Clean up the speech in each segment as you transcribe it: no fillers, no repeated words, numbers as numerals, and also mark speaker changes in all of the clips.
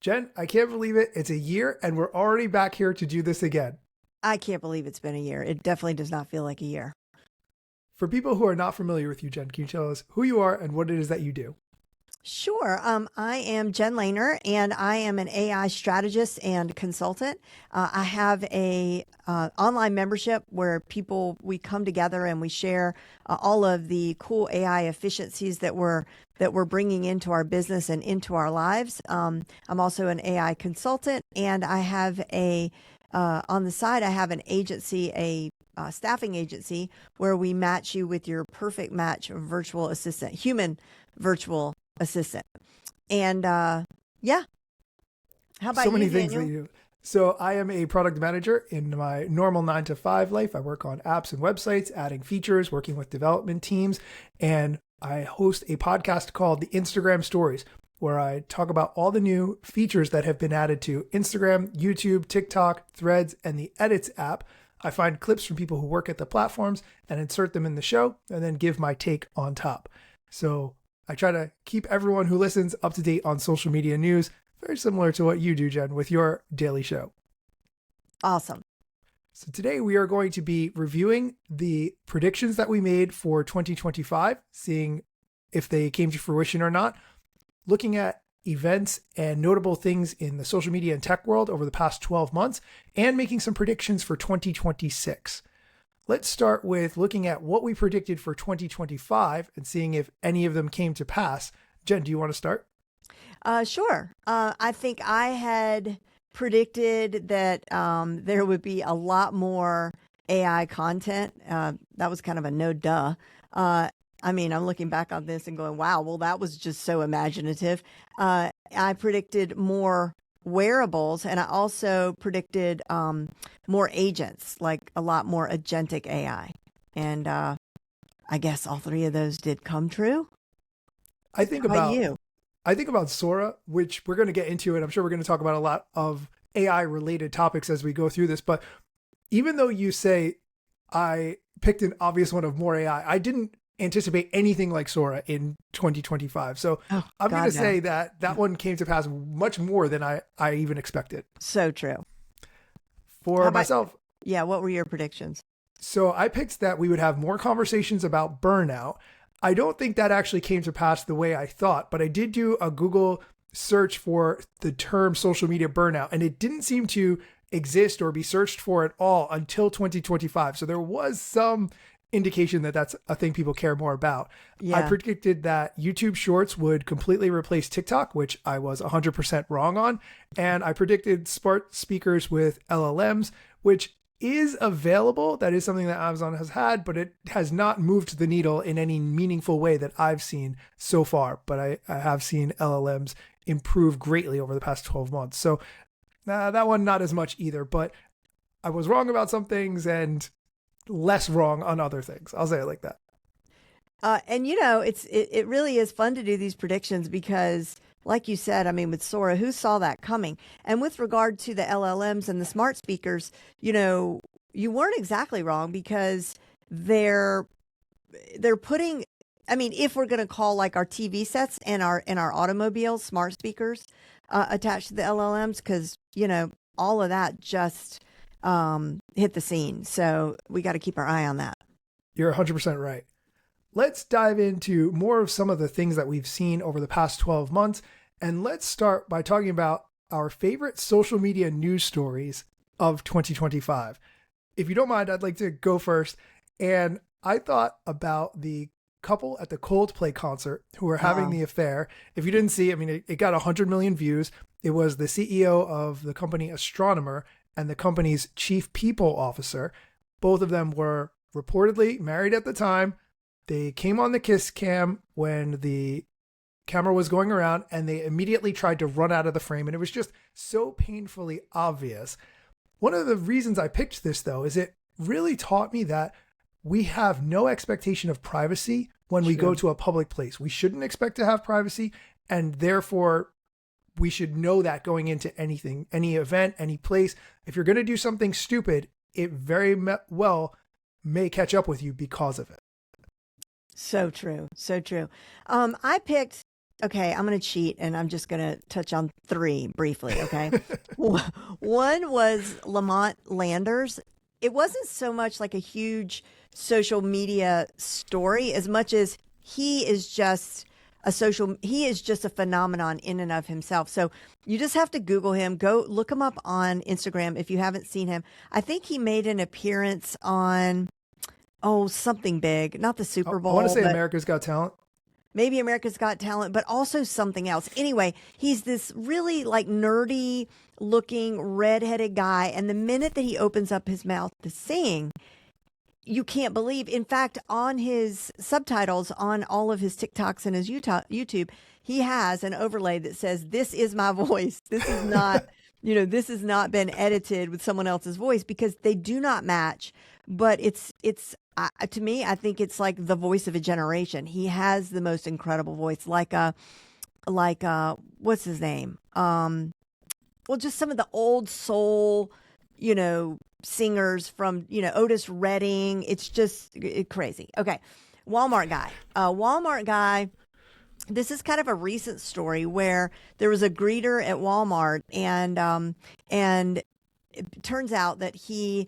Speaker 1: Jen, I can't believe it. It's a year and we're already back here to do this again.
Speaker 2: I can't believe it's been a year. It definitely does not feel like a year.
Speaker 1: For people who are not familiar with you, Jen, can you tell us who you are and what it is that you do?
Speaker 2: Sure. I am Jen Lehner, and I am an AI strategist and consultant. I have a online membership where we come together and we share all of the cool AI efficiencies that we're bringing into our business and into our lives. I'm also an AI consultant, and I have on the side, I have an agency, a staffing agency, where we match you with your perfect match virtual assistant, human virtual assistant. And yeah, how about
Speaker 1: So many
Speaker 2: you,
Speaker 1: things that
Speaker 2: Daniel?
Speaker 1: you do. So I am a product manager in my normal 9 to 5 life. I work on apps and websites, adding features, working with development teams, and I host a podcast called The Instagram Stories, where I talk about all the new features that have been added to Instagram, YouTube, TikTok, Threads, and the Edits app. I find clips from people who work at the platforms and insert them in the show and then give my take on top. So I try to keep everyone who listens up to date on social media news, very similar to what you do, Jen, with your daily show.
Speaker 2: Awesome.
Speaker 1: So today we are going to be reviewing the predictions that we made for 2025, seeing if they came to fruition or not, looking at events and notable things in the social media and tech world over the past 12 months, and making some predictions for 2026. Let's start with looking at what we predicted for 2025 and seeing if any of them came to pass. Jen, do you want to start?
Speaker 2: Sure. I think I had predicted that there would be a lot more AI content. That was kind of a no duh. I mean, I'm looking back on this and going, wow, well, that was just so imaginative. I predicted more wearables, and I also predicted more agents, like a lot more agentic AI. And I guess all three of those did come true.
Speaker 1: I think
Speaker 2: How about you?
Speaker 1: I think about Sora, which we're going to get into, and I'm sure we're going to talk about a lot of AI related topics as we go through this. But even though you say I picked an obvious one of more AI, I didn't anticipate anything like Sora in 2025. So I'm going to say that one came to pass much more than I even expected.
Speaker 2: So true.
Speaker 1: For myself.
Speaker 2: Yeah. What were your predictions?
Speaker 1: So I picked that we would have more conversations about burnout. I don't think that actually came to pass the way I thought, but I did do a Google search for the term social media burnout, and it didn't seem to exist or be searched for at all until 2025. So there was some indication that that's a thing people care more about. Yeah. I predicted that YouTube Shorts would completely replace TikTok, which I was 100% wrong on. And I predicted smart speakers with LLMs, which is available. That is something that Amazon has had, but it has not moved the needle in any meaningful way that I've seen so far. But I have seen LLMs improve greatly over the past 12 months. So that one, not as much either, but I was wrong about some things and less wrong on other things. I'll say it like that.
Speaker 2: And you know, it really is fun to do these predictions because, like you said, I mean, with Sora, who saw that coming? And with regard to the LLMs and the smart speakers, you know, you weren't exactly wrong because they're putting, I mean, if we're going to call like our TV sets and our automobiles smart speakers attached to the LLMs, because, you know, all of that just hit the scene. So we got to keep our eye on that.
Speaker 1: You're 100% right. Let's dive into more of some of the things that we've seen over the past 12 months. And let's start by talking about our favorite social media news stories of 2025. If you don't mind, I'd like to go first. And I thought about the couple at the Coldplay concert who were having the affair. If you didn't see, I mean, it got 100 million views. It was the CEO of the company Astronomer and the company's chief people officer. Both of them were reportedly married at the time. They came on the kiss cam when the camera was going around, and they immediately tried to run out of the frame. And it was just so painfully obvious. One of the reasons I picked this, though, is it really taught me that we have no expectation of privacy when we go to a public place. We shouldn't expect to have privacy, and therefore we should know that going into anything, any event, any place. If you're going to do something stupid, it very well may catch up with you because of it.
Speaker 2: So true. So true. I picked Okay, I'm going to cheat and I'm just going to touch on three briefly, okay? One was Lamont Landers. It wasn't so much like a huge social media story as much as he is just a phenomenon in and of himself. So you just have to Google him. Go look him up on Instagram if you haven't seen him. I think he made an appearance on something big, not the Super Bowl.
Speaker 1: I want to say America's Got Talent.
Speaker 2: Maybe America's Got Talent, but also something else. Anyway, he's this really like nerdy looking redheaded guy. And the minute that he opens up his mouth to sing, you can't believe. In fact, on his subtitles on all of his TikToks and his YouTube, he has an overlay that says, "This is my voice. This is not, this has not been edited with someone else's voice," because they do not match. But it's to me, I think it's like the voice of a generation. He has the most incredible voice, like what's his name? Just some of the old soul, singers from, Otis Redding. It's just crazy. Okay. Walmart guy. This is kind of a recent story where there was a greeter at Walmart and it turns out that he's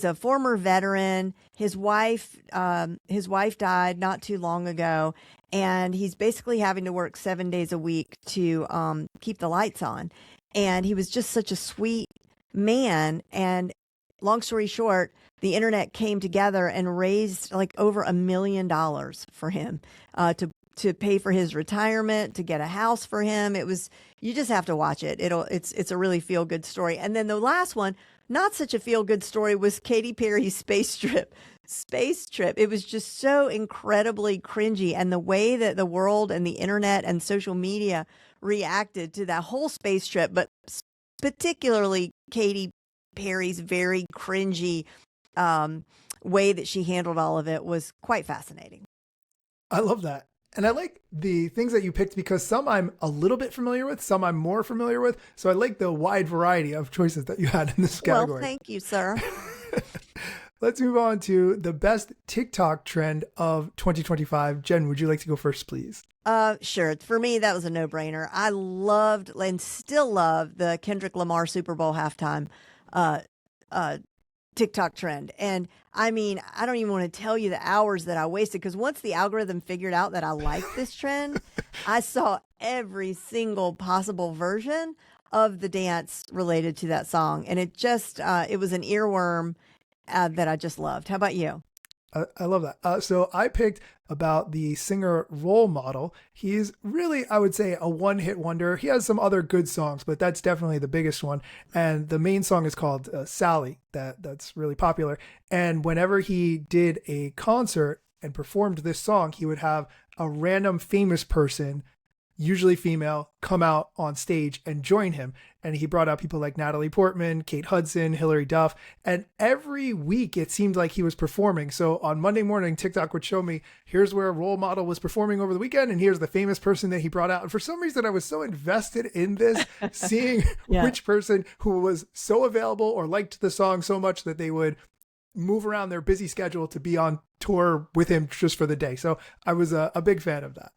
Speaker 2: a former veteran. His wife died not too long ago, and he's basically having to work 7 days a week to keep the lights on. And he was just such a sweet man. And long story short, the internet came together and raised like over $1 million for him to pay for his retirement, to get a house for him. You just have to watch it. It's a really feel good story. And then the last one, not such a feel good story, was Katy Perry's space trip. It was just so incredibly cringy, and the way that the world and the internet and social media reacted to that whole space trip, but particularly Katy Perry's very cringy way that she handled all of it, was quite fascinating.
Speaker 1: I love that. And I like the things that you picked because some I'm a little bit familiar with, some I'm more familiar with. So I like the wide variety of choices that you had in this category.
Speaker 2: Well, thank you, sir.
Speaker 1: Let's move on to the best TikTok trend of 2025. Jen, would you like to go first, please?
Speaker 2: Sure. For me, that was a no-brainer. I loved and still love the Kendrick Lamar Super Bowl halftime TikTok trend. And I mean, I don't even want to tell you the hours that I wasted, because once the algorithm figured out that I liked this trend, I saw every single possible version of the dance related to that song. And it just, it was an earworm that I just loved. How about you?
Speaker 1: I love that. So I picked about the singer Role Model. He's really, I would say, a one-hit wonder. He has some other good songs, but that's definitely the biggest one. And the main song is called Sally. That's really popular. And whenever he did a concert and performed this song, he would have a random famous person, usually female, come out on stage and join him. And he brought out people like Natalie Portman, Kate Hudson, Hilary Duff. And every week it seemed like he was performing. So on Monday morning, TikTok would show me, here's where a Role Model was performing over the weekend, and here's the famous person that he brought out. And for some reason, I was so invested in this, seeing which person who was so available or liked the song so much that they would move around their busy schedule to be on tour with him just for the day. So I was a big fan of that.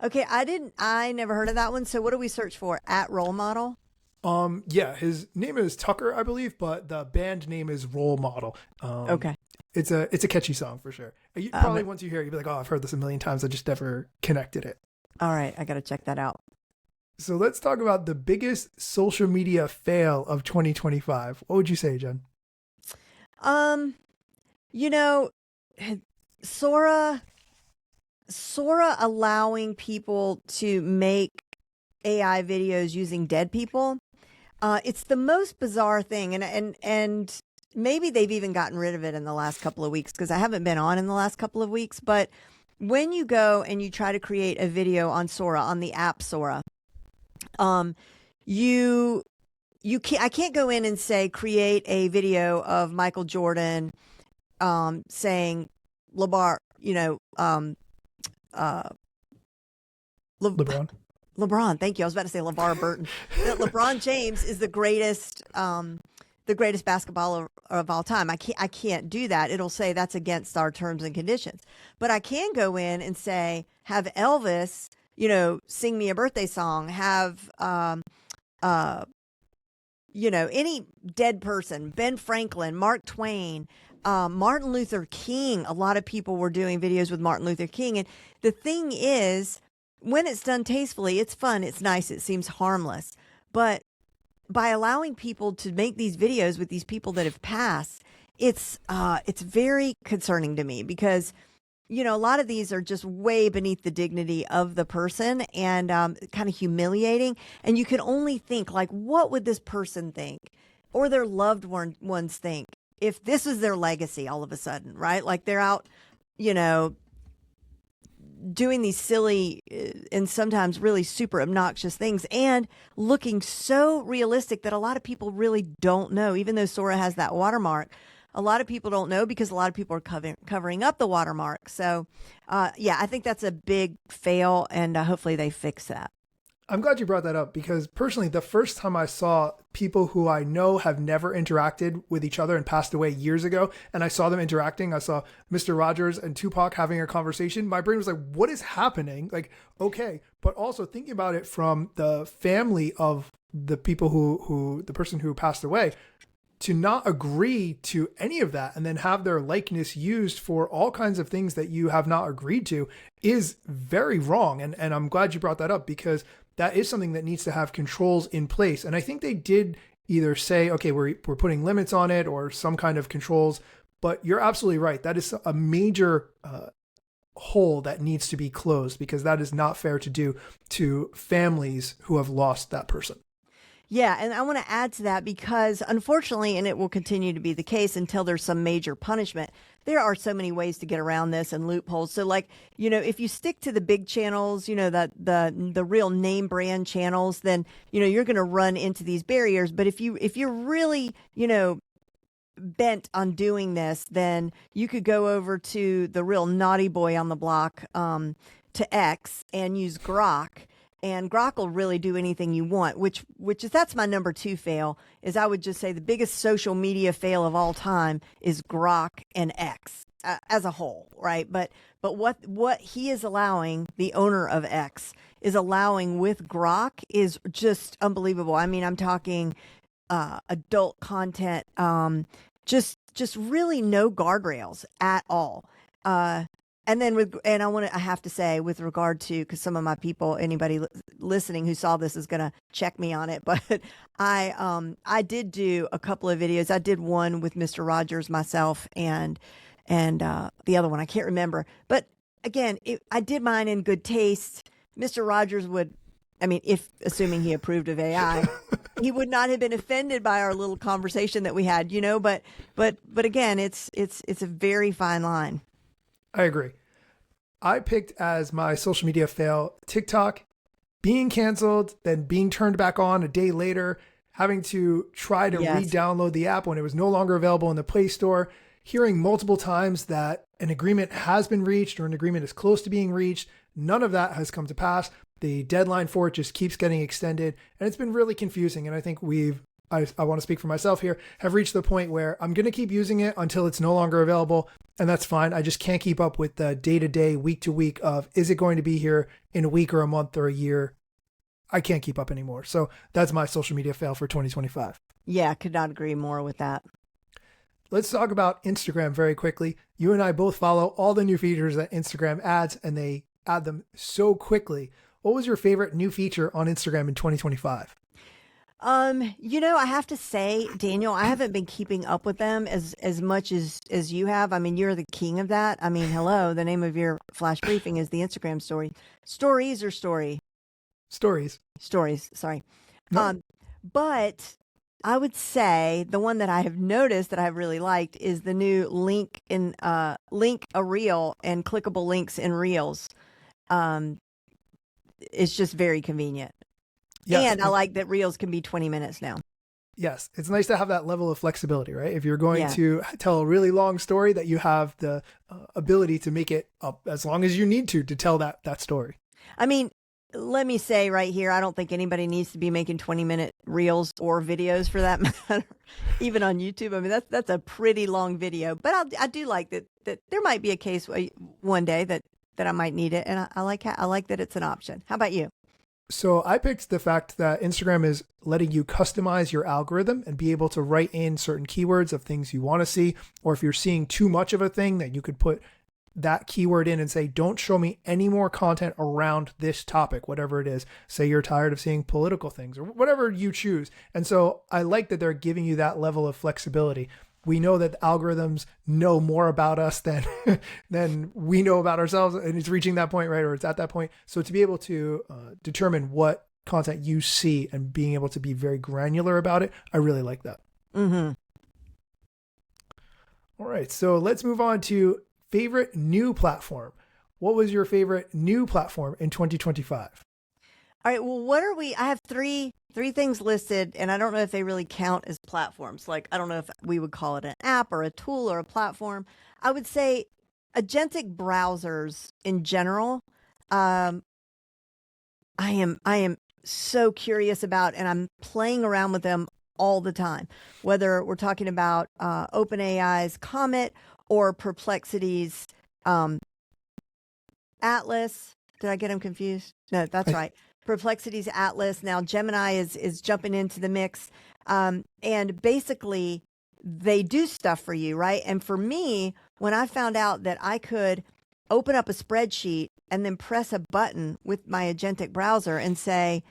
Speaker 2: Okay, I never heard of that one. So what do we search for? At Role Model?
Speaker 1: Yeah, his name is Tucker, I believe, but the band name is Role Model.
Speaker 2: Okay.
Speaker 1: It's a catchy song for sure. You probably once you hear it, you'll be like, oh, I've heard this a million times. I just never connected it.
Speaker 2: All right, I got to check that out.
Speaker 1: So let's talk about the biggest social media fail of 2025. What would you say, Jen?
Speaker 2: Sora allowing people to make AI videos using dead people. It's the most bizarre thing. And maybe they've even gotten rid of it in the last couple of weeks, because I haven't been on in the last couple of weeks. But when you go and you try to create a video on Sora, on the app Sora, I can't go in and say, create a video of Michael Jordan saying LeBron, LeBron, thank you. I was about to say LeVar Burton. That LeBron James is the greatest basketballer of all time. I can't do that. It'll say that's against our terms and conditions. But I can go in and say, have Elvis sing me a birthday song, have, uh, any dead person, Ben Franklin, Mark Twain, Martin Luther King. A lot of people were doing videos with Martin Luther King. And the thing is, when it's done tastefully, it's fun, it's nice, it seems harmless. But by allowing people to make these videos with these people that have passed, it's very concerning to me because, a lot of these are just way beneath the dignity of the person and kind of humiliating. And you can only think, like, what would this person think or their loved ones think if this is their legacy all of a sudden, right? Like they're out, doing these silly and sometimes really super obnoxious things and looking so realistic that a lot of people really don't know. Even though Sora has that watermark, a lot of people don't know because a lot of people are covering up the watermark. So, I think that's a big fail, and hopefully they fix that.
Speaker 1: I'm glad you brought that up because personally, the first time I saw people who I know have never interacted with each other and passed away years ago, and I saw them interacting, I saw Mr. Rogers and Tupac having a conversation. My brain was like, what is happening? Like, okay. But also thinking about it from the family of the people the person who passed away, to not agree to any of that and then have their likeness used for all kinds of things that you have not agreed to is very wrong. And I'm glad you brought that up because that is something that needs to have controls in place. And I think they did either say, okay, we're putting limits on it or some kind of controls, but you're absolutely right. That is a major hole that needs to be closed because that is not fair to do to families who have lost that person.
Speaker 2: Yeah, and I want to add to that because unfortunately, and it will continue to be the case until there's some major punishment, there are so many ways to get around this and loopholes. So like, if you stick to the big channels, the real name brand channels, then, you're going to run into these barriers. But if you're really, bent on doing this, then you could go over to the real naughty boy on the block, to X and use Grok. And Grok will really do anything you want, which is that's my number 2 fail. Is I would just say the biggest social media fail of all time is Grok and X as a whole, right? But what he is allowing, the owner of X is allowing with Grok is just unbelievable. I mean, I'm talking adult content, just really no guardrails at all. And then I have to say with regard to, because some of my people, anybody listening who saw this is going to check me on it, but I did do a couple of videos. I did one with Mr. Rogers, myself, and the other one I can't remember. But again, I did mine in good taste. Mr. Rogers would, if assuming he approved of AI, he would not have been offended by our little conversation that we had, But again, it's a very fine line.
Speaker 1: I agree. I picked as my social media fail TikTok being canceled, then being turned back on a day later, having to try to re-download the app when it was no longer available in the Play Store, hearing multiple times that an agreement has been reached or an agreement is close to being reached. None of that has come to pass. The deadline for it just keeps getting extended, and it's been really confusing. And I think I want to speak for myself here, have reached the point where I'm going to keep using it until it's no longer available. And that's fine. I just can't keep up with the day-to-day, week-to-week of, is it going to be here in a week or a month or a year? I can't keep up anymore. So that's my social media fail for 2025.
Speaker 2: Yeah, I could not agree more with that.
Speaker 1: Let's talk about Instagram very quickly. You and I both follow all the new features that Instagram adds, and they add them so quickly. What was your favorite new feature on Instagram in 2025?
Speaker 2: I have to say, Daniel, I haven't been keeping up with them as much as you have. I mean, you're the king of that. I mean, hello, the name of your flash briefing is the Instagram story. Stories or story?
Speaker 1: Stories.
Speaker 2: Stories, sorry.
Speaker 1: No.
Speaker 2: But I would say the one that I have noticed that I've really liked is the new link a reel and clickable links in reels. It's just very convenient. Yes. And I like that reels can be 20 minutes now.
Speaker 1: Yes. It's nice to have that level of flexibility, right? If you're going to tell a really long story, that you have the ability to make it up as long as you need to tell that story.
Speaker 2: I mean, let me say right here, I don't think anybody needs to be making 20-minute reels or videos for that matter, even on YouTube. I mean, that's a pretty long video. But I do like that there might be a case one day that that I might need it, and I like that it's an option. How about you?
Speaker 1: So I picked the fact that Instagram is letting you customize your algorithm and be able to write in certain keywords of things you want to see, or if you're seeing too much of a thing, that you could put that keyword in and say, don't show me any more content around this topic, whatever it is. Say you're tired of seeing political things or whatever you choose. And so I like that they're giving you that level of flexibility. We know that algorithms know more about us than than we know about ourselves, and it's reaching that point, right? Or it's at that point. So to be able to determine what content you see and being able to be very granular about it, I really like that.
Speaker 2: Mm-hmm.
Speaker 1: All right, so let's move on to favorite new platform. What was your favorite new platform in 2025?
Speaker 2: All right. Well, I have three things listed, and I don't know if they really count as platforms. Like, I don't know if we would call it an app or a tool or a platform. I would say agentic browsers in general. I am so curious about, and I'm playing around with them all the time. Whether we're talking about OpenAI's Comet or Perplexity's Atlas. Did I get them confused? No, that's right. Perplexity's Atlas. Now Gemini is jumping into the mix. And basically they do stuff for you, right? And for me, when I found out that I could open up a spreadsheet and then press a button with my agentic browser and say,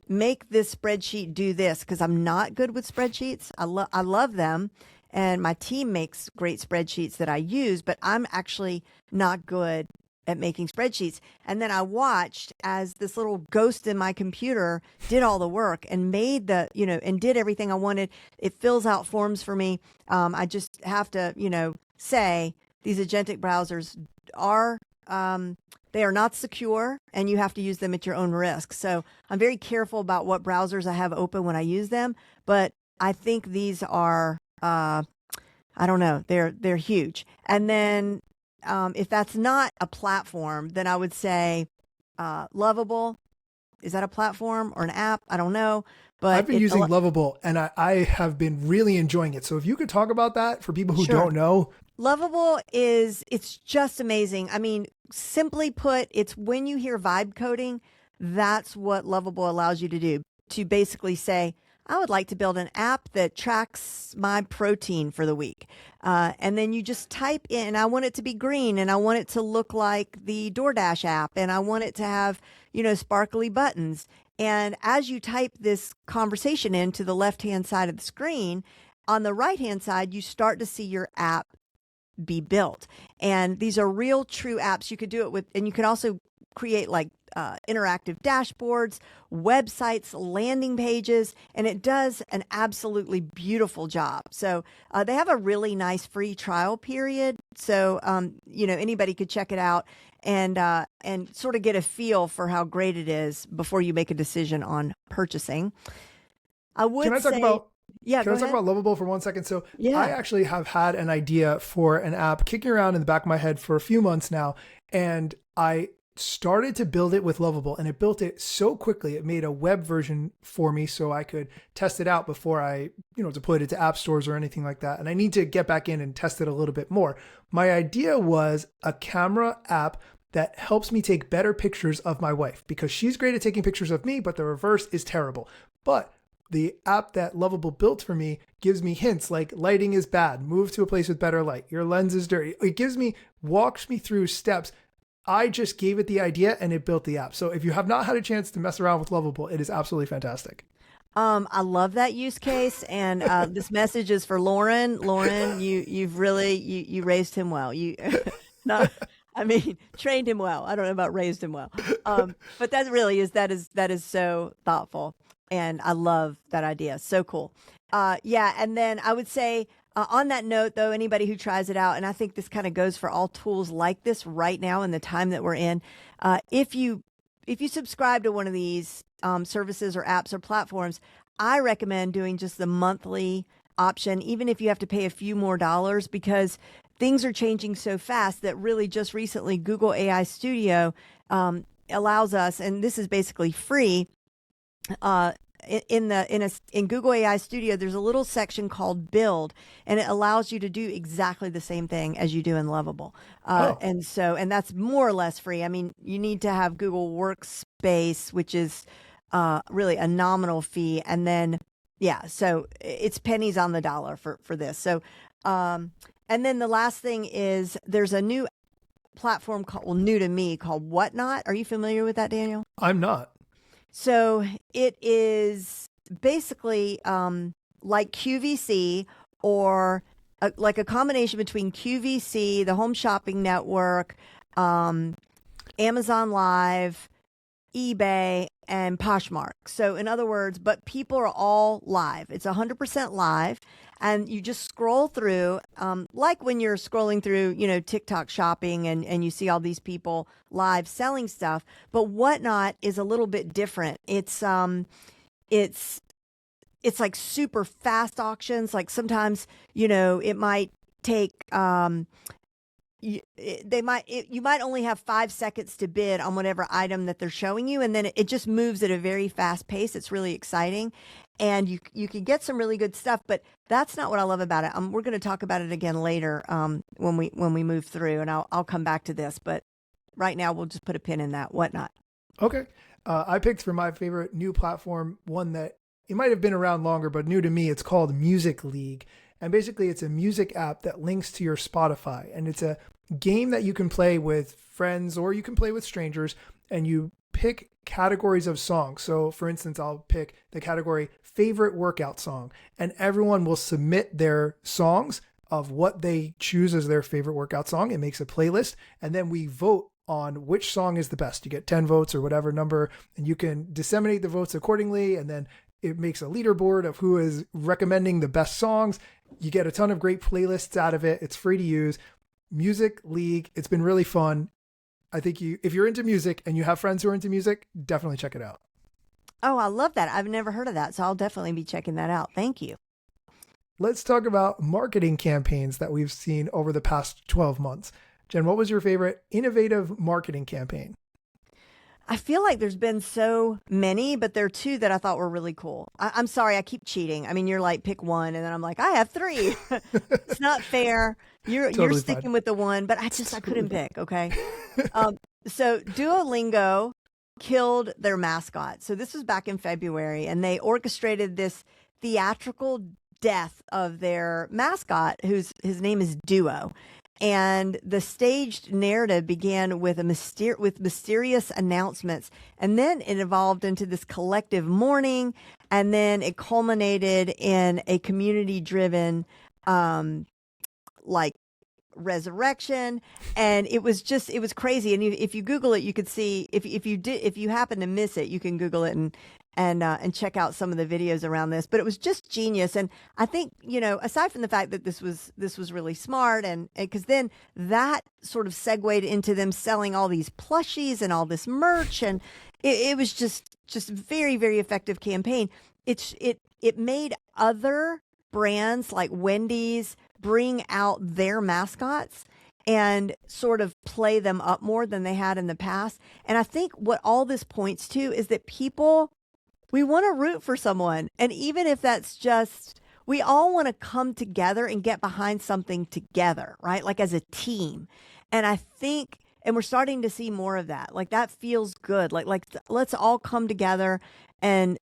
Speaker 2: make this spreadsheet do this, because I'm not good with spreadsheets. I love them. And my team makes great spreadsheets that I use, but I'm actually not good at making spreadsheets. And then I watched as this little ghost in my computer did all the work and made and did everything I wanted. It fills out forms for me. I just have to, say these agentic browsers are, they are not secure, and you have to use them at your own risk. So I'm very careful about what browsers I have open when I use them. But I think these are, I don't know, they're huge. And then if that's not a platform, then I would say Lovable. Is that a platform or an app? I don't know. But
Speaker 1: I've been using Lovable, and I have been really enjoying it. So if you could talk about that for people who don't know.
Speaker 2: Lovable it's just amazing. I mean, simply put, it's when you hear vibe coding, that's what Lovable allows you to do. To basically say, I would like to build an app that tracks my protein for the week. And then you just type in, I want it to be green, and I want it to look like the DoorDash app, and I want it to have, sparkly buttons. And as you type this conversation into the left-hand side of the screen, on the right-hand side, you start to see your app be built. And these are real, true apps. You could do it with, and you can also create like interactive dashboards, websites, landing pages, and it does an absolutely beautiful job. So they have a really nice free trial period. So, anybody could check it out and sort of get a feel for how great it is before you make a decision on purchasing.
Speaker 1: Can I talk about Lovable for 1 second? So
Speaker 2: yeah.
Speaker 1: I actually have had an idea for an app kicking around in the back of my head for a few months now, and I started to build it with Lovable, and it built it so quickly. It made a web version for me so I could test it out before I, deployed it to app stores or anything like that. And I need to get back in and test it a little bit more. My idea was a camera app that helps me take better pictures of my wife, because she's great at taking pictures of me, but the reverse is terrible. But the app that Lovable built for me gives me hints like lighting is bad, move to a place with better light, your lens is dirty. It walks me through steps. I just gave it the idea and it built the app. So if you have not had a chance to mess around with Lovable, it is absolutely fantastic.
Speaker 2: I love that use case. And this message is for Lauren. Lauren, you've really, you raised him well. Trained him well. I don't know about raised him well. But that is so thoughtful. And I love that idea. So cool. And then I would say, on that note, though, anybody who tries it out, and I think this kind of goes for all tools like this right now in the time that we're in, if you subscribe to one of these services or apps or platforms, I recommend doing just the monthly option, even if you have to pay a few more dollars, because things are changing so fast that really just recently Google AI Studio allows us, and this is basically free, in Google AI Studio, there's a little section called Build, and it allows you to do exactly the same thing as you do in Lovable.
Speaker 1: Oh,
Speaker 2: And that's more or less free. I mean, you need to have Google Workspace, which is really a nominal fee, and then yeah, so it's pennies on the dollar for this. So, and then the last thing is there's a new platform called, well, new to me, called Whatnot. Are you familiar with that, Daniel?
Speaker 1: I'm not.
Speaker 2: So it is basically like QVC, or like a combination between QVC, the Home Shopping Network, Amazon Live, eBay, and Poshmark. So in other words, but people are all live. It's 100% live, and you just scroll through, like when you're scrolling through, TikTok shopping, and you see all these people live selling stuff. But Whatnot is a little bit different. It's like super fast auctions. Like sometimes, it might take you might only have 5 seconds to bid on whatever item that they're showing you, and then it just moves at a very fast pace. It's really exciting, and you can get some really good stuff. But that's not what I love about it. We're going to talk about it again later, when we move through, and I'll come back to this. But right now, we'll just put a pin in that Whatnot.
Speaker 1: Okay. I picked for my favorite new platform one that it might have been around longer, but new to me. It's called Music League. And basically, it's a music app that links to your Spotify. And it's a game that you can play with friends, or you can play with strangers, and you pick categories of songs. So for instance, I'll pick the category favorite workout song, and everyone will submit their songs of what they choose as their favorite workout song. It makes a playlist, and then we vote on which song is the best. You get 10 votes or whatever number, and you can disseminate the votes accordingly. And then it makes a leaderboard of who is recommending the best songs. You get a ton of great playlists out of it. It's free to use. Music League. It's been really fun. I think if you're into music and you have friends who are into music, definitely check it out.
Speaker 2: Oh, I love that. I've never heard of that, so I'll definitely be checking that out. Thank you.
Speaker 1: Let's talk about marketing campaigns that we've seen over the past 12 months. Jen, what was your favorite innovative marketing campaign?
Speaker 2: I feel like there's been so many, but there are two that I thought were really cool. I'm sorry, I keep cheating. I mean, you're like, pick one, and then I'm like, I have three. It's not fair. You're sticking fine with the one, but I couldn't pick. Okay. So Duolingo killed their mascot. So this was back in February, and they orchestrated this theatrical death of their mascot, his name is Duo. And the staged narrative began with mysterious announcements, and then it evolved into this collective mourning, and then it culminated in a community-driven, like, resurrection. And it was crazy. And if you Google it, you could see, if you happen to miss it, you can Google it and check out some of the videos around this. But it was just genius. And I think, aside from the fact that this was really smart, and because then that sort of segued into them selling all these plushies and all this merch, and it was just very, very effective campaign. It made other brands like Wendy's bring out their mascots and sort of play them up more than they had in the past. And I think what all this points to is that we want to root for someone. And even if that's just, we all want to come together and get behind something together, right? Like as a team. And I think, and we're starting to see more of that. Like that feels good. Like let's all come together and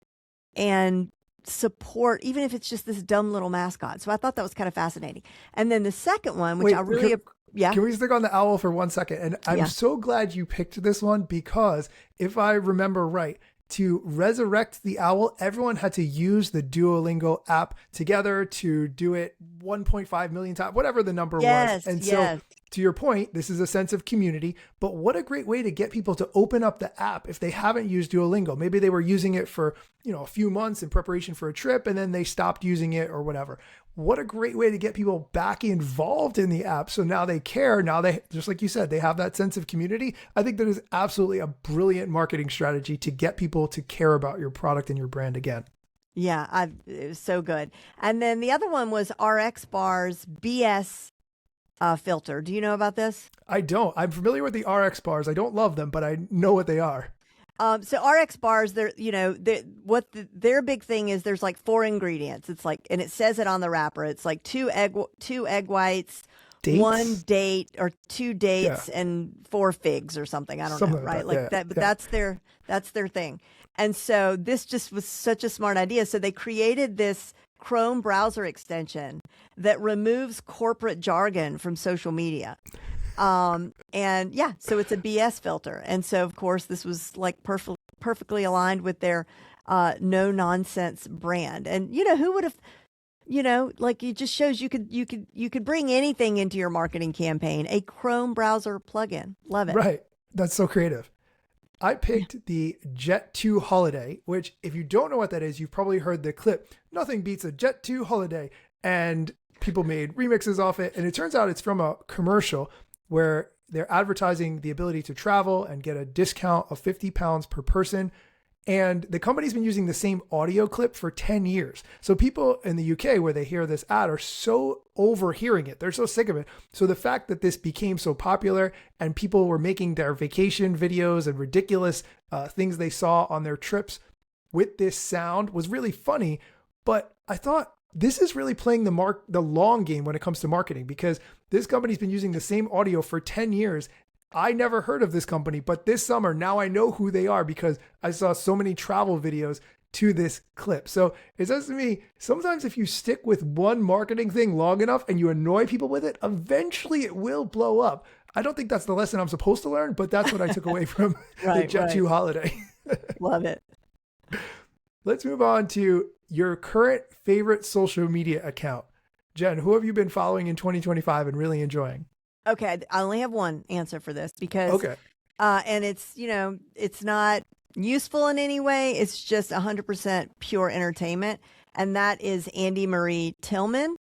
Speaker 2: support, even if it's just this dumb little mascot. So I thought that was kind of fascinating. And then the second one, which I really, yeah.
Speaker 1: Can we stick on the owl for 1 second? And I'm so glad you picked this one, because if I remember right, to resurrect the owl, everyone had to use the Duolingo app together to do it 1.5 million times, whatever the number was. And so to your point, this is a sense of community, but what a great way to get people to open up the app if they haven't used Duolingo. Maybe they were using it for, a few months in preparation for a trip, and then they stopped using it or whatever. What a great way to get people back involved in the app. So now they care. Now they, just like you said, they have that sense of community. I think that is absolutely a brilliant marketing strategy to get people to care about your product and your brand again.
Speaker 2: Yeah, it was so good. And then the other one was RX Bar's BS filter. Do you know about this?
Speaker 1: I don't. I'm familiar with the RX bars. I don't love them, but I know what they are.
Speaker 2: So RX bars, their big thing is there's like 4 ingredients. It's like, and it says it on the wrapper. It's like two egg whites, one
Speaker 1: Dates?
Speaker 2: date or 2
Speaker 1: Yeah.
Speaker 2: dates, and 4 figs or something. I don't know,
Speaker 1: Something like
Speaker 2: right?
Speaker 1: that.
Speaker 2: Like
Speaker 1: Yeah.
Speaker 2: that, but
Speaker 1: Yeah.
Speaker 2: that's their thing. And so this just was such a smart idea. So they created this Chrome browser extension that removes corporate jargon from social media. And yeah, so it's a BS filter. And so of course this was like perfectly aligned with their no nonsense brand. And who would have, like, it just shows you could bring anything into your marketing campaign. A Chrome browser plugin. Love it.
Speaker 1: Right. That's so creative. I picked the Jet 2 Holiday, which, if you don't know what that is, you've probably heard the clip, "Nothing beats a Jet 2 Holiday." And people made remixes off it. And it turns out it's from a commercial where they're advertising the ability to travel and get a discount of £50 per person. And the company's been using the same audio clip for 10 years. So people in the UK, where they hear this ad, are so overhearing it. They're so sick of it. So the fact that this became so popular and people were making their vacation videos and ridiculous things they saw on their trips with this sound was really funny. But I thought this is really playing the long game when it comes to marketing, because this company's been using the same audio for 10 years. I never heard of this company, but this summer, now I know who they are because I saw so many travel videos to this clip. So it says to me, sometimes if you stick with one marketing thing long enough and you annoy people with it, eventually it will blow up. I don't think that's the lesson I'm supposed to learn, but that's what I took away from the Jet 2 Holiday.
Speaker 2: Love it.
Speaker 1: Let's move on to your current favorite social media account. Jen, who have you been following in 2025 and really enjoying?
Speaker 2: Okay, I only have one answer for this because, and it's it's not useful in any way. It's just 100% pure entertainment, and that is Andy Marie Tillman,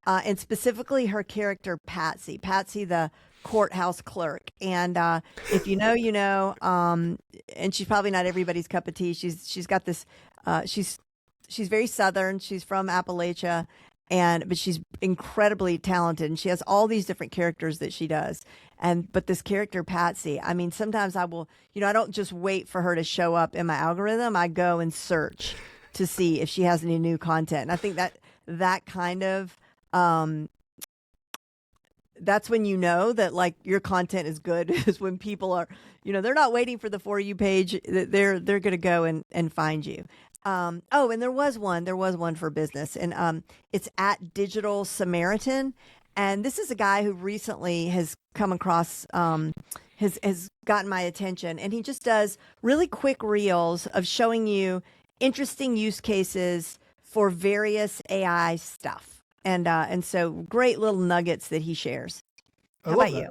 Speaker 2: and specifically her character Patsy, the courthouse clerk. And if you know, you know. And she's probably not everybody's cup of tea. She's got this. She's very Southern. She's from Appalachia. But she's incredibly talented, and she has all these different characters that she does. But this character, Patsy, I mean, sometimes I will, I don't just wait for her to show up in my algorithm. I go and search to see if she has any new content. And I think that kind of, that's when you know that like your content is good, is when people are, they're not waiting for the For You page. They're going to go and find you. And there was one for business, and it's at Digital Samaritan. And this is a guy who recently has come across, has gotten my attention, and he just does really quick reels of showing you interesting use cases for various AI stuff. And so great little nuggets that he shares. How about you?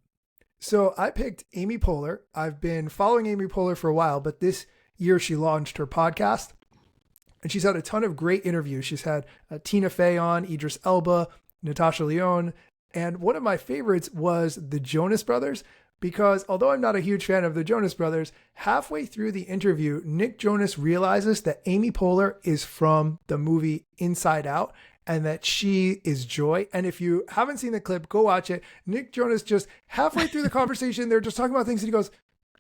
Speaker 1: So I picked Amy Poehler. I've been following Amy Poehler for a while, but this year she launched her podcast. And she's had a ton of great interviews. She's had Tina Fey on, Idris Elba, Natasha Lyonne. And one of my favorites was the Jonas Brothers, because although I'm not a huge fan of the Jonas Brothers, halfway through the interview, Nick Jonas realizes that Amy Poehler is from the movie Inside Out and that she is Joy. And if you haven't seen the clip, go watch it. Nick Jonas just halfway through the conversation, they're just talking about things and he goes,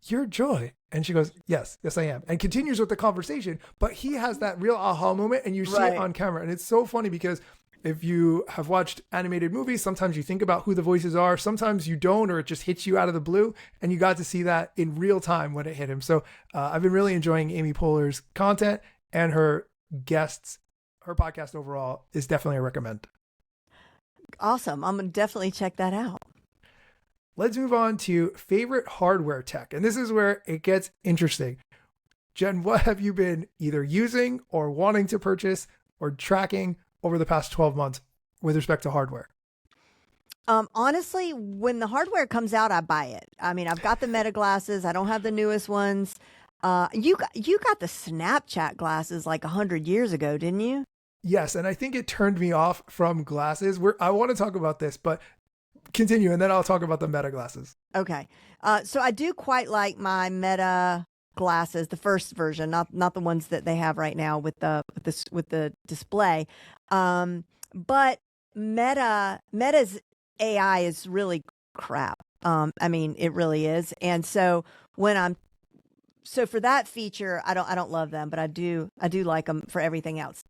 Speaker 1: "You're Joy." And she goes, yes, I am. And continues with the conversation. But he has that real aha moment and you see it on camera. And it's so funny because if you have watched animated movies, sometimes you think about who the voices are. Sometimes you don't, or it just hits you out of the blue. And you got to see that in real time when it hit him. So I've been really enjoying Amy Poehler's content, and her guests. Her podcast overall is definitely a recommend.
Speaker 2: Awesome. I'm going to definitely check that out.
Speaker 1: Let's move on to favorite hardware tech. And this is where it gets interesting. Jen, what have you been either using or wanting to purchase or tracking over the past 12 months with respect to hardware?
Speaker 2: Honestly, when the hardware comes out, I buy it. I mean, I've got the Meta glasses. I don't have the newest ones. You got the Snapchat glasses like 100 years ago, didn't you?
Speaker 1: Yes, and I think it turned me off from glasses. I want to talk about this, but continue, and then I'll talk about the Meta glasses.
Speaker 2: Okay. So I do quite like my Meta glasses, the first version, not the ones that they have right now with the display. But Meta's AI is really crap. I mean, it really is. And so when I'm so for that feature, I don't love them, but I do like them for everything else.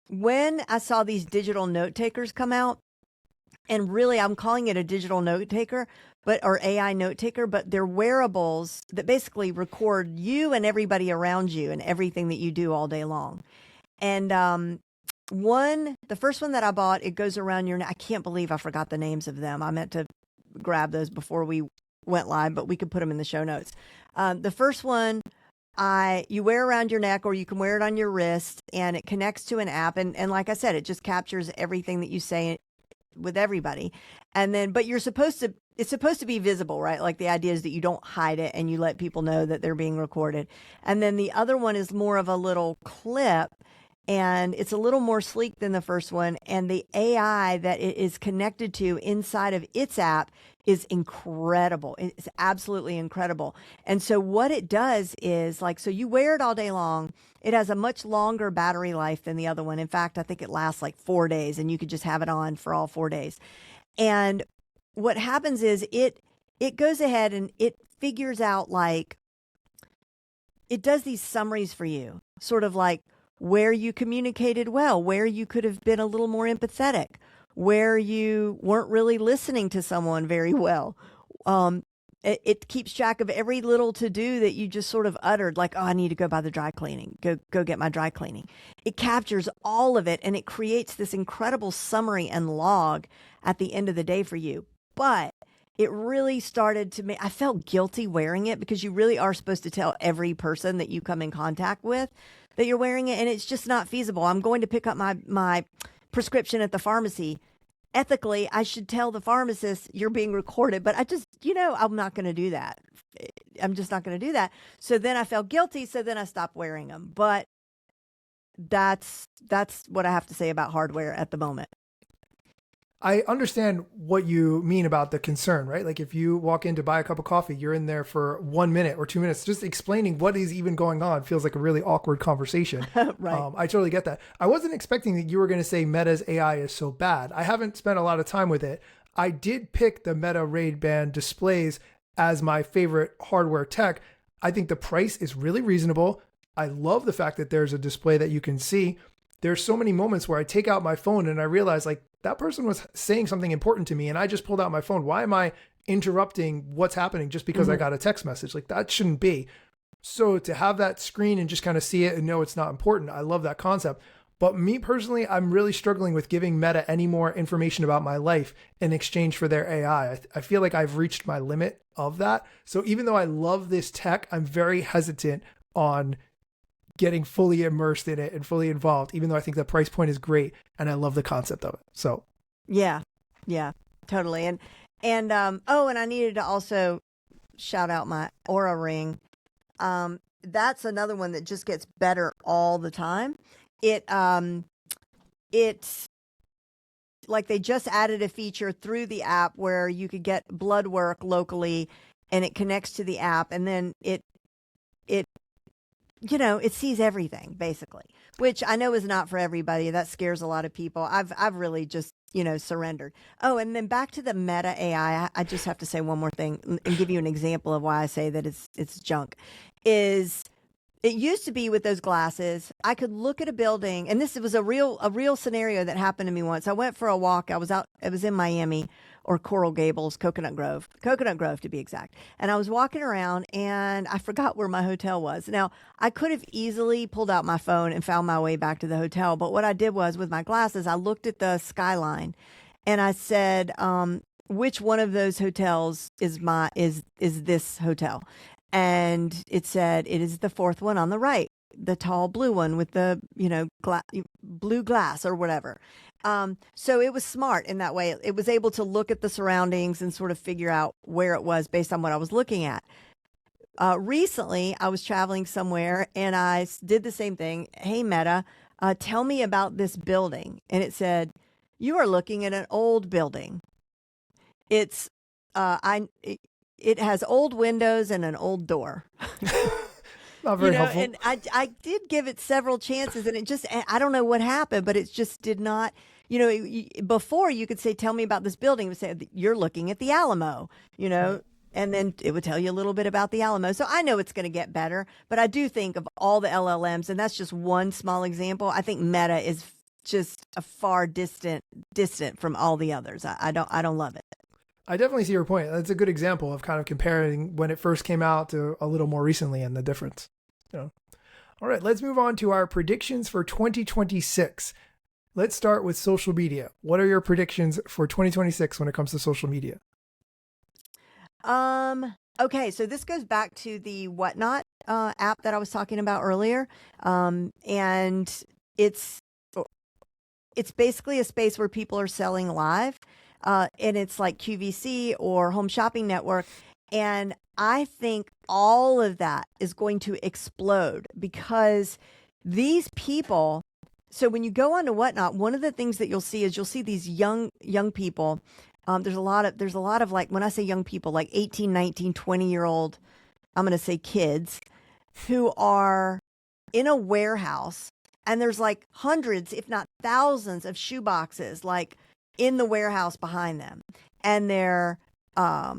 Speaker 2: When I saw these digital note takers come out, and really I'm calling it a digital note taker, or AI note taker, but they're wearables that basically record you and everybody around you and everything that you do all day long. And the first one that I bought, it goes around your neck. I can't believe I forgot the names of them. I meant to grab those before we went live, but we could put them in the show notes. The first one, you wear around your neck, or you can wear it on your wrist, and it connects to an app. And like I said, it just captures everything that you say with everybody. And then, but it's supposed to be visible, right? Like the idea is that you don't hide it and you let people know that they're being recorded. And then the other one is more of a little clip, and it's a little more sleek than the first one. And the AI that it is connected to inside of its app is incredible. It's absolutely incredible. And so what it does is, like, so you wear it all day long. It has a much longer battery life than the other one. In fact, I think it lasts like 4 days, and you could just have it on for all 4 days. And what happens is it goes ahead and it figures out, like, it does these summaries for you, sort of like where you communicated well, where you could have been a little more empathetic, where you weren't really listening to someone very well. It keeps track of every little to-do that you just sort of uttered, like, oh, I need to go by the dry cleaning, go get my dry cleaning. It captures all of it, and it creates this incredible summary and log at the end of the day for you. But it really started to I felt guilty wearing it, because you really are supposed to tell every person that you come in contact with that you're wearing it, and it's just not feasible. I'm going to pick up my prescription at the pharmacy. Ethically, I should tell the pharmacist you're being recorded, but I just, I'm not going to do that. I'm just not going to do that. So then I felt guilty. So then I stopped wearing them. But that's what I have to say about hardware at the moment.
Speaker 1: I understand what you mean about the concern, right? Like if you walk in to buy a cup of coffee, you're in there for 1 minute or 2 minutes, just explaining what is even going on feels like a really awkward conversation.
Speaker 2: Right.
Speaker 1: I totally get that. I wasn't expecting that you were going to say Meta's AI is so bad. I haven't spent a lot of time with it. I did pick the Meta Ray-Ban displays as my favorite hardware tech. I think the price is really reasonable. I love the fact that there's a display that you can see. There's so many moments where I take out my phone and I realize, like, that person was saying something important to me and I just pulled out my phone. Why am I interrupting what's happening just because I got a text message? Like, that shouldn't be. So to have that screen and just kind of see it and know it's not important, I love that concept. But me personally, I'm really struggling with giving Meta any more information about my life in exchange for their AI. I feel like I've reached my limit of that. So even though I love this tech, I'm very hesitant on getting fully immersed in it and fully involved, even though I think the price point is great and I love the concept of it. So
Speaker 2: yeah, totally. And I needed to also shout out my Aura ring. That's another one that just gets better all the time. It's like they just added a feature through the app where you could get blood work locally, and it connects to the app, and then it sees everything basically, which I know is not for everybody. That scares a lot of people. I've really just, surrendered. Oh, and then back to the Meta AI. I just have to say one more thing and give you an example of why I say that it's junk. It used to be with those glasses, I could look at a building, and this was a real scenario that happened to me once. I went for a walk. It was in Miami, or Coral Gables, Coconut Grove to be exact. And I was walking around and I forgot where my hotel was. Now, I could have easily pulled out my phone and found my way back to the hotel. But what I did was, with my glasses, I looked at the skyline and I said, which one of those hotels is this hotel? And it said, it is the fourth one on the right, the tall blue one with the, blue glass or whatever. So it was smart in that way. It was able to look at the surroundings and sort of figure out where it was based on what I was looking at. Recently, I was traveling somewhere and I did the same thing. Hey, Meta, tell me about this building. And it said, you are looking at an old building. It has old windows and an old door.
Speaker 1: Not very helpful.
Speaker 2: And I did give it several chances, and I don't know what happened, but it just did not, before you could say, tell me about this building. It would say, you're looking at the Alamo, And then it would tell you a little bit about the Alamo. So I know it's going to get better, but I do think of all the LLMs, and that's just one small example. I think Meta is just a far distant from all the others. I don't love it.
Speaker 1: I definitely see your point. That's a good example of kind of comparing when it first came out to a little more recently and the difference. You know. All right, let's move on to our predictions for 2026. Let's start with social media. What are your predictions for 2026 when it comes to social media?
Speaker 2: Okay, so this goes back to the Whatnot app that I was talking about earlier. And it's basically a space where people are selling live. And it's like QVC or Home Shopping Network. And I think all of that is going to explode because these people, so when you go onto Whatnot, one of the things that you'll see these young people. There's a lot of like, when I say young people, like 18, 19, 20-year-old, I'm going to say kids who are in a warehouse, and there's like hundreds, if not thousands of shoe boxes, like in the warehouse behind them. And they're all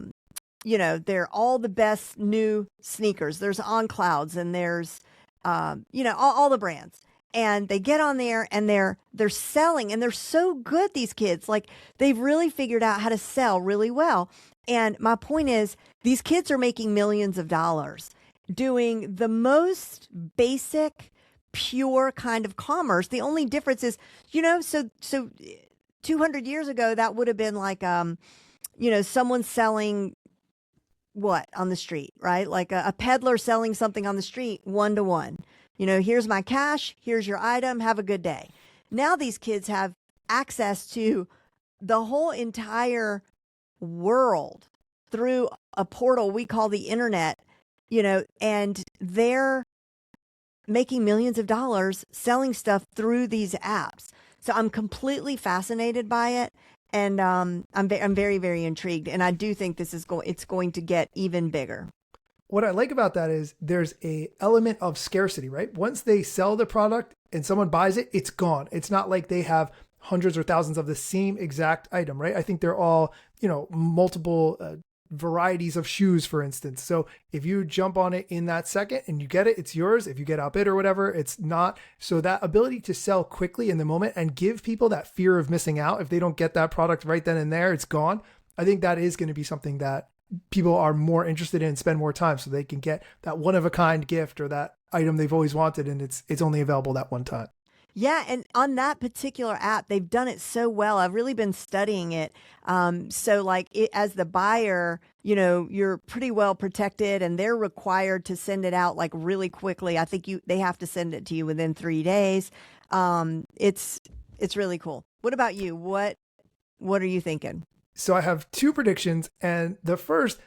Speaker 2: the best new sneakers. There's On Clouds and there's, all the brands. And they get on there and they're selling, and they're so good, these kids. Like, they've really figured out how to sell really well. And my point is, these kids are making millions of dollars doing the most basic, pure kind of commerce. The only difference is, so 200 years ago, that would have been like, someone selling what on the street, right? Like a peddler selling something on the street, 1-to-1. Here's my cash, here's your item, have a good day. Now these kids have access to the whole entire world through a portal we call the internet, and they're making millions of dollars selling stuff through these apps. So I'm completely fascinated by it. And I'm very, very intrigued. And I do think it's going to get even bigger.
Speaker 1: What I like about that is there's a element of scarcity, right? Once they sell the product and someone buys it, it's gone. It's not like they have hundreds or thousands of the same exact item, right? I think they're all, multiple varieties of shoes, for instance. So if you jump on it in that second and you get it, it's yours. If you get outbid or whatever, it's not. So that ability to sell quickly in the moment and give people that fear of missing out, if they don't get that product right then and there, it's gone. I think that is going to be something that people are more interested in and spend more time, so they can get that one-of-a-kind gift or that item they've always wanted, and it's only available that one time.
Speaker 2: Yeah, and on that particular app, they've done it so well. I've really been studying it. So like as the buyer, you're pretty well protected, and they're required to send it out like really quickly. I think they have to send it to you within 3 days. It's really cool. What about you? What are you thinking?
Speaker 1: So I have two predictions, and the first,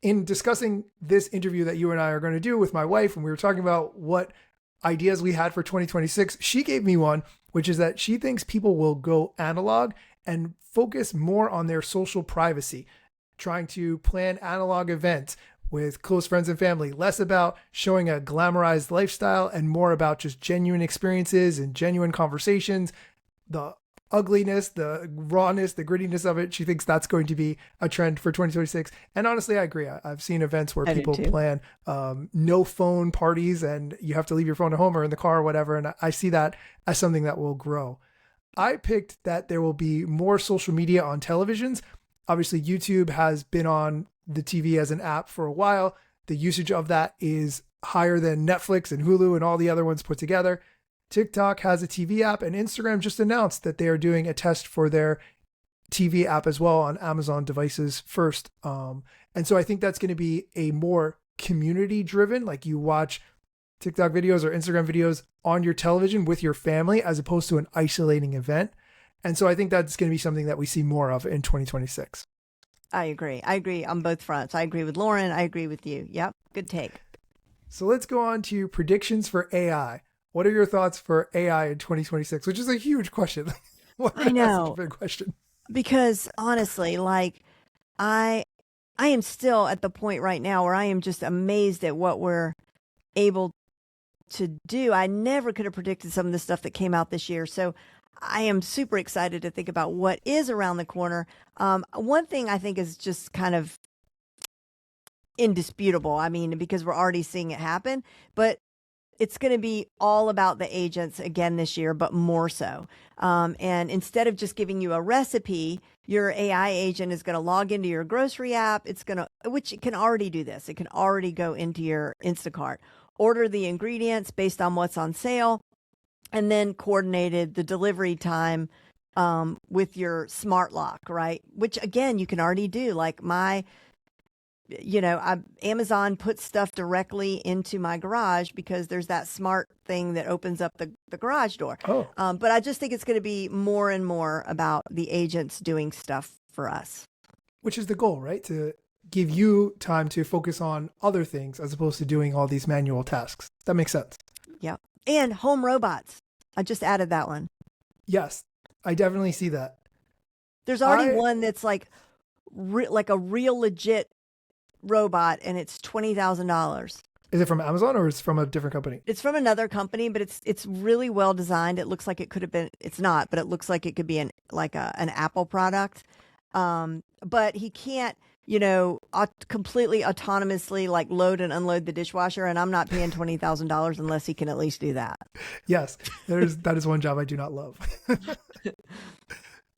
Speaker 1: in discussing this interview that you and I are going to do with my wife, and we were talking about what ideas we had for 2026, she gave me one, which is that she thinks people will go analog and focus more on their social privacy, trying to plan analog events with close friends and family, less about showing a glamorized lifestyle and more about just genuine experiences and genuine conversations. The ugliness, the rawness, the grittiness of it, she thinks that's going to be a trend for 2026. And honestly, I agree. I've seen events where people plan no phone parties, and you have to leave your phone at home or in the car or whatever. And I see that as something that will grow. I picked that there will be more social media on televisions. Obviously, YouTube has been on the TV as an app for a while. The usage of that is higher than Netflix and Hulu and all the other ones put together. TikTok has a TV app, and Instagram just announced that they are doing a test for their TV app as well on Amazon devices first. And so I think that's going to be a more community driven, like you watch TikTok videos or Instagram videos on your television with your family as opposed to an isolating event. And so I think that's going to be something that we see more of in 2026.
Speaker 2: I agree on both fronts. I agree with Lauren. I agree with you. Yep. Good take.
Speaker 1: So let's go on to predictions for AI. What are your thoughts for AI in 2026? Which is a huge question.
Speaker 2: I know.
Speaker 1: That's such a big question.
Speaker 2: Because honestly, like I am still at the point right now where I am just amazed at what we're able to do. I never could have predicted some of the stuff that came out this year. So I am super excited to think about what is around the corner. One thing I think is just kind of indisputable. I mean, because we're already seeing it happen, but it's going to be all about the agents again this year, but more so. And instead of just giving you a recipe, your AI agent is going to log into your grocery app. Which it can already do this. It can already go into your Instacart, order the ingredients based on what's on sale, and then coordinated the delivery time with your smart lock, right? Which again, you can already do. Like Amazon puts stuff directly into my garage because there's that smart thing that opens up the garage door.
Speaker 1: Oh,
Speaker 2: But I just think it's going to be more and more about the agents doing stuff for us.
Speaker 1: which is the goal, right? To give you time to focus on other things as opposed to doing all these manual tasks. That makes sense.
Speaker 2: Yep. And home robots. I just added that one.
Speaker 1: Yes, I definitely see that.
Speaker 2: There's already one that's like a real legit robot, and it's $20,000.
Speaker 1: Is it from Amazon or is it from a different company?
Speaker 2: It's from another company, but it's really well designed. It looks like it could have been. It's not, but it looks like it could be an Apple product. But he can't, completely autonomously like load and unload the dishwasher, and I'm not paying $20,000 unless he can at least do that.
Speaker 1: Yes, that is one job I do not love.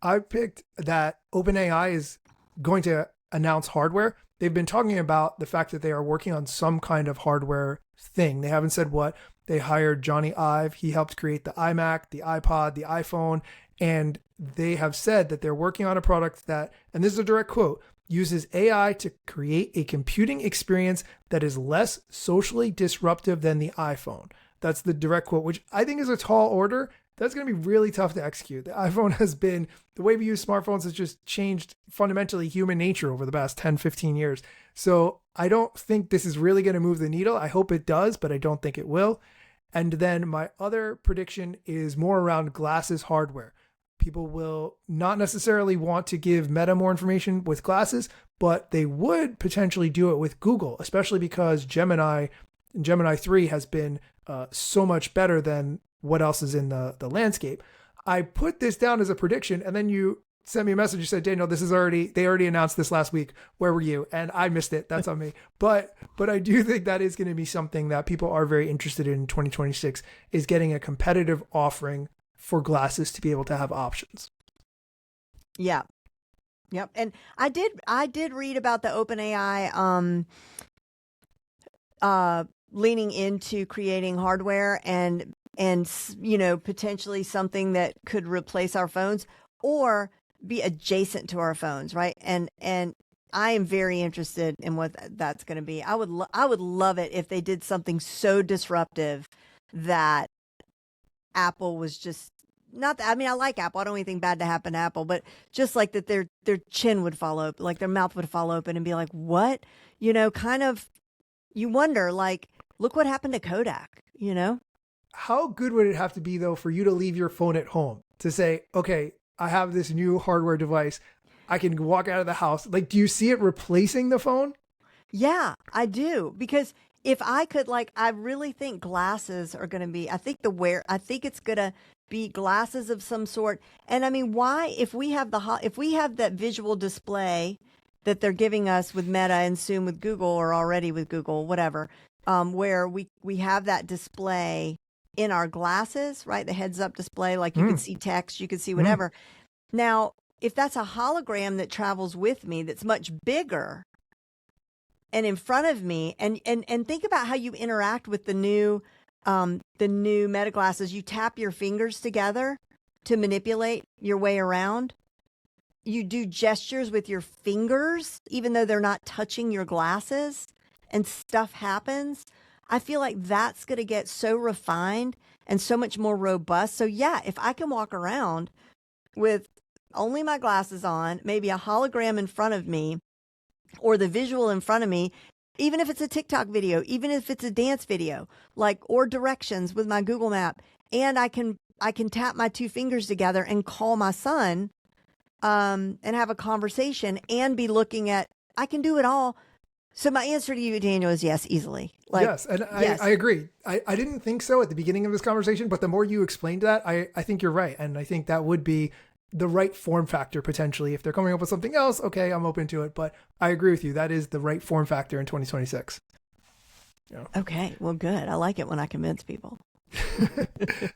Speaker 1: I picked that OpenAI is going to announce hardware. They've been talking about the fact that they are working on some kind of hardware thing. They haven't said what. They hired Johnny Ive. He helped create the iMac, the iPod, the iPhone, and they have said that they're working on a product that, and this is a direct quote, uses AI to create a computing experience that is less socially disruptive than the iPhone. That's the direct quote, which I think is a tall order. That's going to be really tough to execute. The iPhone has been, the way we use smartphones has just changed fundamentally human nature over the past 10, 15 years. So I don't think this is really going to move the needle. I hope it does, but I don't think it will. And then my other prediction is more around glasses hardware. People will not necessarily want to give Meta more information with glasses, but they would potentially do it with Google, especially because Gemini 3 has been so much better than what else is in the landscape. I put this down as a prediction, and then you sent me a message. You said, Daniel, they already announced this last week. Where were you? And I missed it. That's on me. But I do think that is going to be something that people are very interested in 2026, is getting a competitive offering for glasses to be able to have options.
Speaker 2: Yeah. Yep. And I did read about the OpenAI leaning into creating hardware and potentially something that could replace our phones or be adjacent to our phones, right? And I am very interested in what that's going to be. I would love it if they did something so disruptive that Apple was just not that, I mean, I like Apple. I don't want anything bad to happen to Apple, but just like that their chin would fall open, like their mouth would fall open and be like, what? Kind of, you wonder, like, look what happened to Kodak,
Speaker 1: How good would it have to be, though, for you to leave your phone at home to say, okay, I have this new hardware device. I can walk out of the house. Like, do you see it replacing the phone?
Speaker 2: Yeah, I do. Because if I could, I really think glasses are going to be, I think it's going to be glasses of some sort. And I mean, why, if we have that visual display that they're giving us with Meta and soon with Google, or already with Google, whatever, where we have that display in our glasses, right? The heads up display, like you can see text, you can see whatever. Now, if that's a hologram that travels with me, that's much bigger and in front of me, and think about how you interact with the new Meta glasses. You tap your fingers together to manipulate your way around. You do gestures with your fingers, even though they're not touching your glasses, and stuff happens. I feel like that's going to get so refined and so much more robust. So yeah, if I can walk around with only my glasses on, maybe a hologram in front of me, or the visual in front of me, even if it's a TikTok video, even if it's a dance video, or directions with my Google map, and I can tap my two fingers together and call my son, and have a conversation and be looking at, I can do it all. So my answer to you, Daniel, is yes, easily.
Speaker 1: Yes, and
Speaker 2: yes.
Speaker 1: I agree. I didn't think so at the beginning of this conversation, but the more you explained that, I think you're right. And I think that would be the right form factor potentially. If they're coming up with something else, okay, I'm open to it. But I agree with you. That is the right form factor in 2026. Yeah.
Speaker 2: Okay, well, good. I like it when I convince people.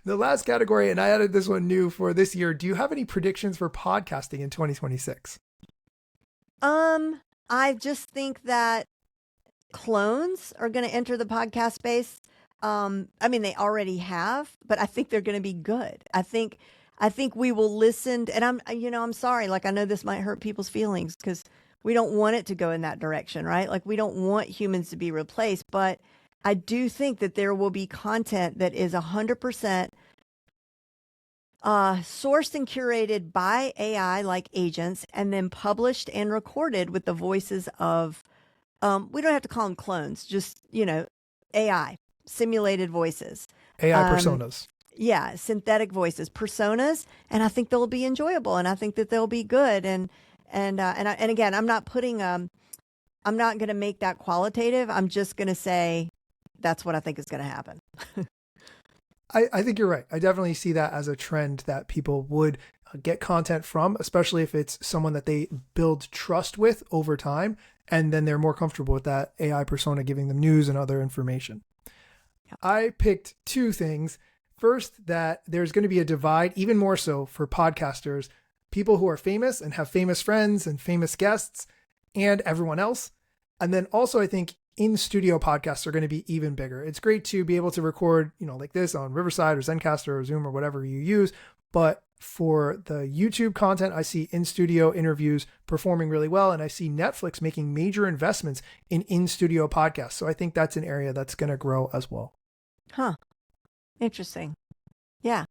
Speaker 1: The last category, and I added this one new for this year. Do you have any predictions for podcasting in 2026?
Speaker 2: I just think that clones are going to enter the podcast space. I mean, they already have, but I think they're going to be good. I think we will listen, and I'm sorry. Like, I know this might hurt people's feelings because we don't want it to go in that direction, right? Like, we don't want humans to be replaced, but I do think that there will be content that is 100% sourced and curated by AI, like agents, and then published and recorded with the voices of, we don't have to call them clones, just, AI, simulated voices.
Speaker 1: AI personas.
Speaker 2: Yeah, synthetic voices, personas, and I think they'll be enjoyable, and I think that they'll be good. And again, I'm not going to make that qualitative. I'm just going to say that's what I think is going to happen.
Speaker 1: I think you're right. I definitely see that as a trend that people would get content from, especially if it's someone that they build trust with over time, and then they're more comfortable with that AI persona giving them news and other information. Yep. I picked two things. First, that there's going to be a divide, even more so for podcasters, people who are famous and have famous friends and famous guests and everyone else. And then also, I think in-studio podcasts are going to be even bigger. It's great to be able to record, like this on Riverside or Zencastr or Zoom or whatever you use. But for the YouTube content, I see in-studio interviews performing really well. And I see Netflix making major investments in-studio podcasts. So I think that's an area that's going to grow as well.
Speaker 2: Huh. Interesting. Yeah.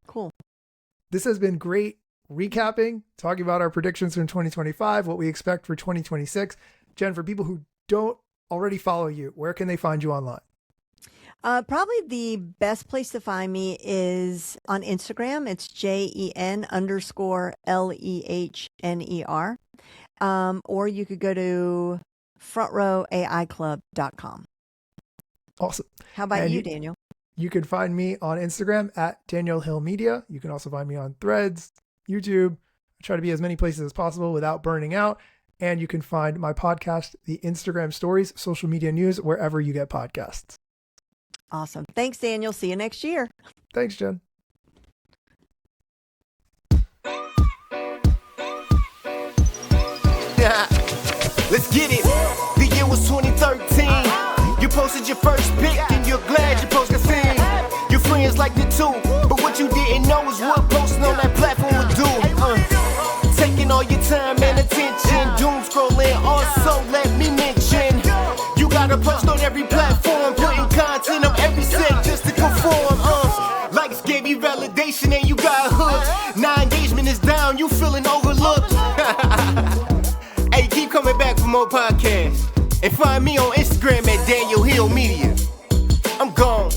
Speaker 2: Cool.
Speaker 1: This has been great recapping, talking about our predictions from 2025, what we expect for 2026. Jen, for people who don't already follow you, where can they find you online?
Speaker 2: Probably the best place to find me is on Instagram. It's JEN_LEHNER. Or you could go to frontrowaiclub.com.
Speaker 1: Awesome.
Speaker 2: How about you, Daniel?
Speaker 1: You can find me on Instagram at Daniel Hill Media. You can also find me on Threads, YouTube. I try to be as many places as possible without burning out. And you can find my podcast, the Instagram Stories, social media news, wherever you get podcasts.
Speaker 2: Awesome. Thanks, Daniel. See you next year.
Speaker 1: Thanks, Jen.
Speaker 3: Let's get it. The year was 2013. You posted your first pic and you're glad you posted seen. Your friends liked it too, but what you didn't know is what posting on that platform would do. Taking all your time and attention, doom scrolling. Also, let me mention, you gotta post on every platform, putting content on every set just to conform. Likes gave you validation and you got hooked. Now engagement is down, you feeling overlooked. Hey, keep coming back for more podcasts. And find me on Instagram at Daniel Hill Media. I'm gone.